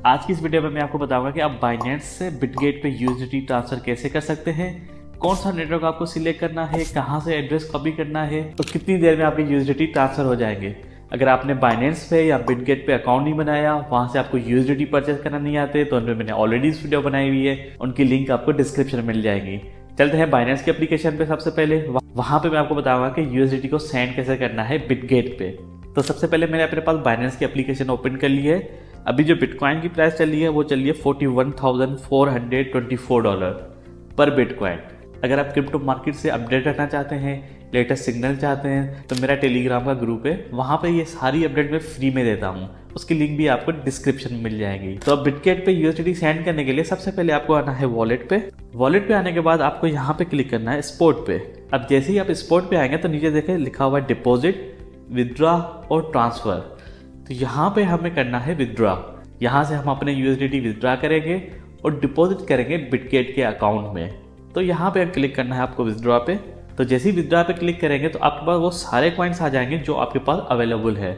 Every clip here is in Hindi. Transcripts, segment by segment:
आज की इस वीडियो में मैं आपको बताऊंगा कि आप बाइनेंस से बिटगेट पे यूएसडीटी ट्रांसफर कैसे कर सकते हैं, कौन सा नेटवर्क आपको सिलेक्ट करना है, कहां से एड्रेस कॉपी करना है और कितनी देर में आपके यूएसडीटी ट्रांसफर हो जाएंगे। अगर आपने बाइनेंस पे या बिटगेट पे अकाउंट नहीं बनाया, वहां से आपको यूएसडीटी परचेज करना नहीं आते, तो उनमें मैंने ऑलरेडी इस वीडियो बनाई हुई है, उनकी लिंक आपको डिस्क्रिप्शन में मिल जाएगी। चलते हैं बाइनेंस की एप्लीकेशन पे। सबसे पहले वहां पे मैं आपको बताऊंगा कि यूएसडीटी को सेंड कैसे करना है बिटगेट पे। तो सबसे पहले मैंने अपने पास बाइनेंस की एप्लीकेशन ओपन कर ली है। अभी जो बिटकॉइन की प्राइस चल रही है वो चल रही है $41,424 पर बिटकॉइन। अगर आप क्रिप्टो मार्केट से अपडेट रखना चाहते हैं, लेटेस्ट सिग्नल चाहते हैं, तो मेरा टेलीग्राम का ग्रुप है, वहाँ पे ये सारी अपडेट मैं फ्री में देता हूँ। उसकी लिंक भी आपको डिस्क्रिप्शन में मिल जाएगी। तो अब बिटगेट पे यूएसडीटी सेंड करने के लिए सबसे पहले आपको आना है वॉलेट पे। वॉलेट पे आने के बाद आपको यहाँ पे क्लिक करना है स्पॉट पे। अब जैसे ही आप स्पॉट पे आएंगे तो नीचे देखें लिखा हुआ है डिपॉजिट, विदड्रॉ और ट्रांसफर। तो यहाँ पे हमें करना है विदड्रॉ। यहाँ से हम अपने यूएसडीटी विदड्रॉ करेंगे और डिपॉजिट करेंगे बिटगेट के अकाउंट में। तो यहाँ पे क्लिक करना है आपको विदड्रॉ पे। तो जैसे ही विदड्रॉ पे क्लिक करेंगे तो आपके पास वो सारे कॉइन्स आ जाएंगे जो आपके पास अवेलेबल है।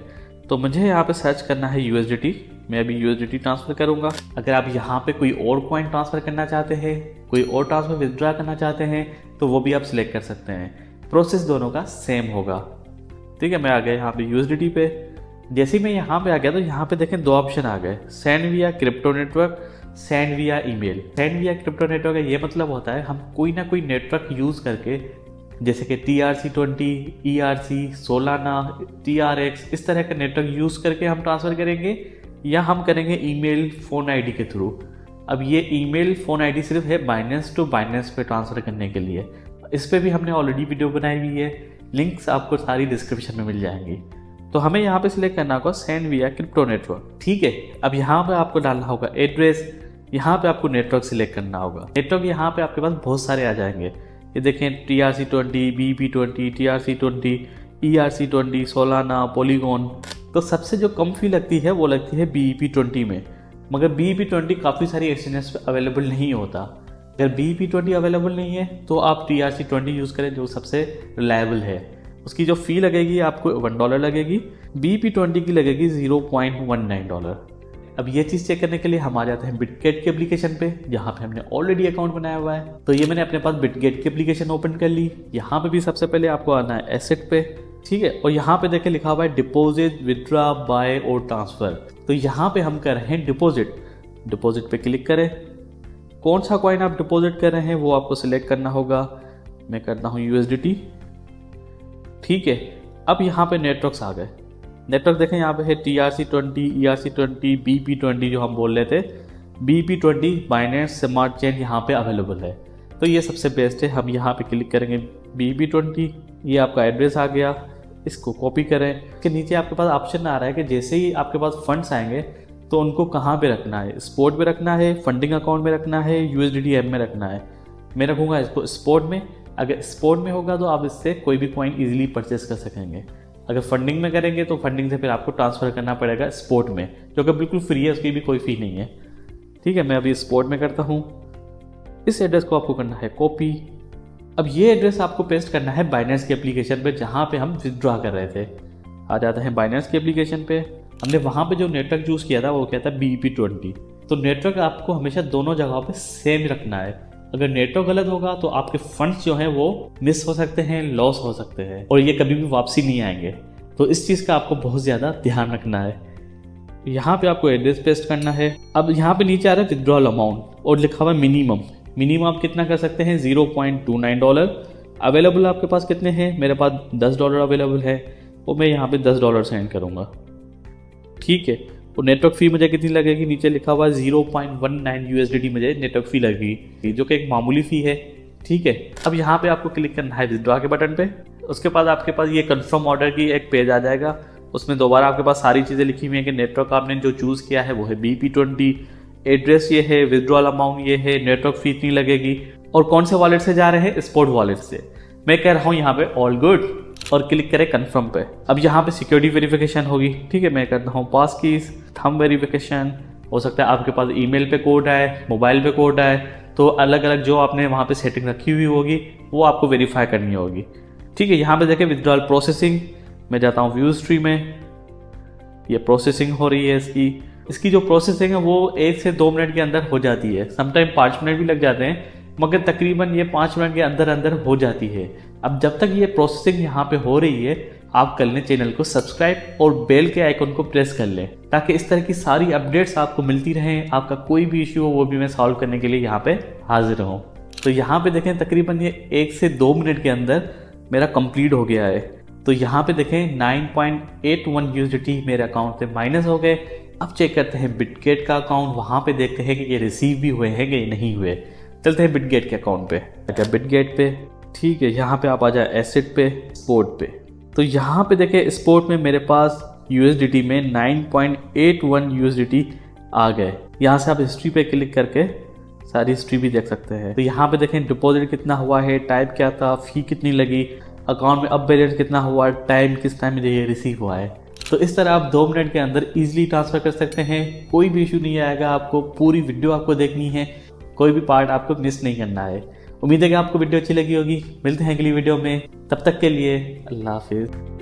तो मुझे यहाँ पे सर्च करना है यूएसडीटी। मैं अभी यूएसडीटी ट्रांसफर करूँगा। अगर आप यहाँ पे कोई और कॉइन ट्रांसफर करना चाहते हैं, कोई और ट्रांसफर विदड्रॉ करना चाहते हैं, तो वो भी आप सिलेक्ट कर सकते हैं। प्रोसेस दोनों का सेम होगा। ठीक है, मैं आ गया यहाँ पे यूएसडीटी पे। जैसे ही मैं यहाँ पे आ गया तो यहाँ पे देखें दो ऑप्शन आ गए, सेंड विया क्रिप्टो नेटवर्क, सेंड विया ईमेल। सेंड विया क्रिप्टो नेटवर्क का ये मतलब होता है हम कोई ना कोई नेटवर्क यूज़ करके, जैसे कि TRC20, ERC, सोलाना, TRX, इस तरह का नेटवर्क यूज़ करके हम ट्रांसफ़र करेंगे, या हम करेंगे ईमेल फ़ोन आईडी के थ्रू। अब ये ईमेल फ़ोन आईडी सिर्फ है बाइनेंस टू बाइनेंस पे ट्रांसफ़र करने के लिए। इस पर भी हमने ऑलरेडी वीडियो बनाई हुई है, लिंक्स आपको सारी डिस्क्रिप्शन में मिल जाएंगी। तो हमें यहाँ पे सिलेक्ट करना होगा सेंड विया क्रिप्टो नेटवर्क। ठीक है, अब यहाँ पे आपको डालना होगा एड्रेस, यहाँ पे आपको नेटवर्क सिलेक्ट करना होगा। नेटवर्क यहाँ पे आपके पास बहुत सारे आ जाएंगे। ये देखें TRC20, BEP20, TRC20, ERC20, Solana, polygon. तो सबसे जो कम फी लगती है वो लगती है BEP20 में, मगर BEP20 काफ़ी सारी एक्सचेंजेस पे अवेलेबल नहीं होता। अगर BEP20 अवेलेबल नहीं है तो आप TRC20 यूज़ करें जो सबसे रिलायबल है। उसकी जो फ़ी लगेगी आपको $1 लगेगी, BEP20 की लगेगी $0.19। अब ये चीज़ चेक करने के लिए हम आ जाते हैं बिटगेट की एप्लीकेशन पे, जहाँ पे हमने ऑलरेडी अकाउंट बनाया हुआ है। तो ये मैंने अपने पास बिटगेट की एप्लीकेशन ओपन कर ली। यहाँ पे भी सबसे पहले आपको आना है एसेट पे। ठीक है, और यहाँ पे देखें लिखा हुआ है डिपॉजिट, विदड्रॉ, बाय और ट्रांसफ़र। तो यहाँ पे हम कर रहे हैं डिपॉजिट। डिपॉजिट पे क्लिक करें। कौन सा कॉइन आप डिपॉजिट कर रहे हैं वो आपको सिलेक्ट करना होगा। मैं करता हूँ USDT। ठीक है, अब यहाँ पे नेटवर्क्स आ गए। नेटवर्क देखें यहाँ पे है TRC20, ERC20, BEP20 जो हम बोल रहे थे। BEP20 बाइनेंस स्मार्ट चेन यहाँ पे अवेलेबल है, तो ये सबसे बेस्ट है। हम यहाँ पे क्लिक करेंगे BEP20। ये आपका एड्रेस आ गया, इसको कॉपी करें। इसके नीचे आपके पास ऑप्शन आ रहा है कि जैसे ही आपके पास फंड्स आएंगे तो उनको कहाँ पे रखना है, स्पॉट पे रखना है, फंडिंग अकाउंट में रखना है, USDT ऐप में रखना है। मैं रखूँगा इसको स्पॉट में। अगर स्पॉट में होगा तो आप इससे कोई भी कॉइन इजीली परचेस कर सकेंगे। अगर फंडिंग में करेंगे तो फंडिंग से फिर आपको ट्रांसफ़र करना पड़ेगा स्पॉट में, जो कि बिल्कुल फ्री है, उसकी भी कोई फ़ी नहीं है। ठीक है, मैं अभी स्पॉट में करता हूँ। इस एड्रेस को आपको करना है कॉपी। अब ये एड्रेस आपको पेस्ट करना है बाइनेंस की एप्लीकेशन पे, जहाँ पे हम विदड्रॉ कर रहे थे। आ जाते हैं बाइनेंस की एप्लीकेशन पे। हमने वहाँ पे जो नेटवर्क चूज़ किया था वो क्या था, BEP20। तो नेटवर्क आपको हमेशा दोनों जगहों पे सेम रखना है। अगर नेटवर्क गलत होगा तो आपके फंड्स जो हैं वो मिस हो सकते हैं, लॉस हो सकते हैं, और ये कभी भी वापसी नहीं आएंगे। तो इस चीज़ का आपको बहुत ज़्यादा ध्यान रखना है। यहाँ पे आपको एड्रेस पेस्ट करना है। अब यहाँ पे नीचे आ रहा है विदड्रॉल अमाउंट और लिखा हुआ है मिनिमम। मिनिमम आप कितना कर सकते हैं, $0.29। अवेलेबल आपके पास कितने हैं, मेरे पास $10 अवेलेबल है, और मैं यहाँ पे $10 सेंड करूँगा। ठीक है, और नेटवर्क फ़ी मुझे कितनी लगेगी, नीचे लिखा हुआ है 0.19 USDT मुझे नेटवर्क फ़ी लगेगी, जो कि एक मामूली फ़ी है। ठीक है, अब यहाँ पे आपको क्लिक करना है विदड्रॉ के बटन पे। उसके बाद आपके पास ये कंफर्म ऑर्डर की एक पेज आ जाएगा। उसमें दोबारा आपके पास सारी चीज़ें लिखी हुई हैं कि नेटवर्क आपने जो चूज़ किया है वो है BEP20, एड्रेस ये है, विदड्रॉल अमाउंट ये है, नेटवर्क फ़ी इतनी लगेगी, और कौन से वॉलेट से जा रहे हैं, स्पॉट वॉलेट से। मैं कह रहा हूँ यहाँ पे ऑल गुड, और क्लिक करें कंफर्म पे। अब यहाँ पे सिक्योरिटी वेरिफिकेशन होगी। ठीक है, मैं करता हूँ पास कीज, थंब वेरिफिकेशन। हो सकता है आपके पास ईमेल पे कोड आए, मोबाइल पे कोड आए, तो अलग अलग जो आपने वहाँ पे सेटिंग रखी हुई होगी वो आपको वेरीफाई करनी होगी। ठीक है, यहाँ पे देखें विदड्रॉल प्रोसेसिंग। मैं जाता हूँ व्यू हिस्ट्री में, ये प्रोसेसिंग हो रही है इसकी। इसकी जो प्रोसेसिंग है वो 1 से 2 मिनट के अंदर हो जाती है, समटाइम 5 मिनट भी लग जाते हैं, मगर तकरीबन ये 5 मिनट के अंदर अंदर हो जाती है। अब जब तक ये प्रोसेसिंग यहाँ पे हो रही है, आप कर लें चैनल को सब्सक्राइब और बेल के आइकन को प्रेस कर लें, ताकि इस तरह की सारी अपडेट्स आपको मिलती रहें। आपका कोई भी इश्यू हो वो भी मैं सॉल्व करने के लिए यहाँ पे हाजिर हूँ। तो यहाँ पे देखें तकरीबन ये 1 से 2 मिनट के अंदर मेरा कंप्लीट हो गया है। तो यहाँ पे देखें 9.81 USDT मेरे अकाउंट से माइनस हो गए। अब चेक करते हैं बिटगेट का अकाउंट, वहाँ पे देखते हैं कि ये रिसीव भी हुए हैं कि नहीं हुए। चलते हैं बिटगेट के अकाउंट पे। अच्छा बिटगेट पे ठीक है, यहाँ पे आप आ जाए एसेट पे, स्पोर्ट पे। तो यहाँ पे देखें स्पोर्ट में मेरे पास USDT में 9.81 USDT आ गए। यहाँ से आप हिस्ट्री पे क्लिक करके सारी हिस्ट्री भी देख सकते हैं। तो यहाँ पे देखें डिपॉजिट कितना हुआ है, टाइप क्या था, फी कितनी लगी, अकाउंट में अब बैलेंस कितना हुआ, टाइम किस टाइम में ये रिसीव हुआ है। तो इस तरह आप 2 मिनट के अंदर इजीली ट्रांसफ़र कर सकते हैं, कोई भी इशू नहीं आएगा। आपको पूरी वीडियो आपको देखनी है, कोई भी पार्ट आपको मिस नहीं करना है। उम्मीद है कि आपको वीडियो अच्छी लगी होगी। मिलते हैं अगली वीडियो में, तब तक के लिए अल्लाह हाफिज़।